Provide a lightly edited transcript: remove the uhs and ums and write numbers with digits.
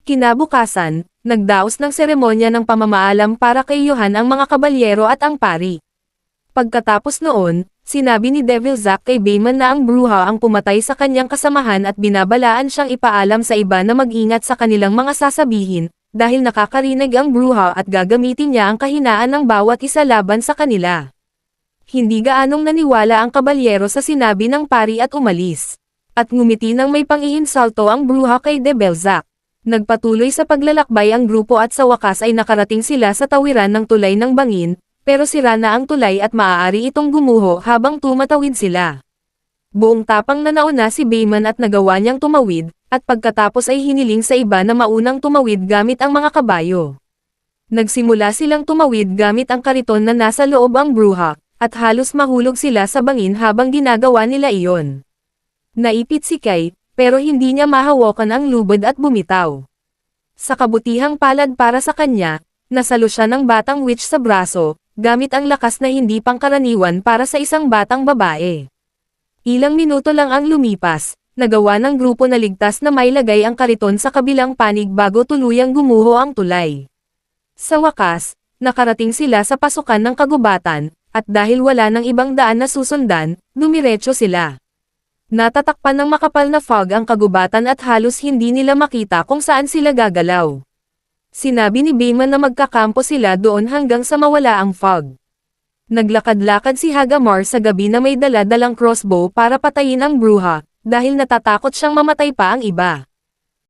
Kinabukasan, nagdaos ng seremonya ng pamamaalam para kay Johan ang mga kabalyero at ang pari. Pagkatapos noon, sinabi ni Devil Zack kay Bayman na ang bruha ang pumatay sa kanyang kasamahan at binabalaan siyang ipaalam sa iba na mag-ingat sa kanilang mga sasabihin, dahil nakakarinig ang bruha at gagamitin niya ang kahinaan ng bawat isa laban sa kanila. Hindi gaanong naniwala ang kabalyero sa sinabi ng pari at umalis. At ngumiti ng may pang-iinsulto ang bruha kay Devil Zack. Nagpatuloy sa paglalakbay ang grupo at sa wakas ay nakarating sila sa tawiran ng tulay ng bangin, pero sira na ang tulay at maaari itong gumuho habang tumatawid sila. Buong tapang na nauna si Bayman at nagawa niyang tumawid, at pagkatapos ay hiniling sa iba na maunang tumawid gamit ang mga kabayo. Nagsimula silang tumawid gamit ang kariton na nasa loob ang bruha, at halos mahulog sila sa bangin habang ginagawa nila iyon. Naipit si Kai, pero hindi niya mahawakan ang lubid at bumitaw. Sa kabutihang palad para sa kanya, nasalo siya ng batang witch sa braso, gamit ang lakas na hindi pangkaraniwan para sa isang batang babae. Ilang minuto lang ang lumipas, nagawa ng grupo na ligtas na mailagay ang kariton sa kabilang panig bago tuluyang gumuho ang tulay. Sa wakas, nakarating sila sa pasukan ng kagubatan, at dahil wala ng ibang daan na susundan, dumiretso sila. Natatakpan ng makapal na fog ang kagubatan at halos hindi nila makita kung saan sila gagalaw. Sinabi ni Bayman na magkakampo sila doon hanggang sa mawala ang fog. Naglakad-lakad si Hagamore sa gabi na may dala-dalang crossbow para patayin ang bruha, dahil natatakot siyang mamatay pa ang iba.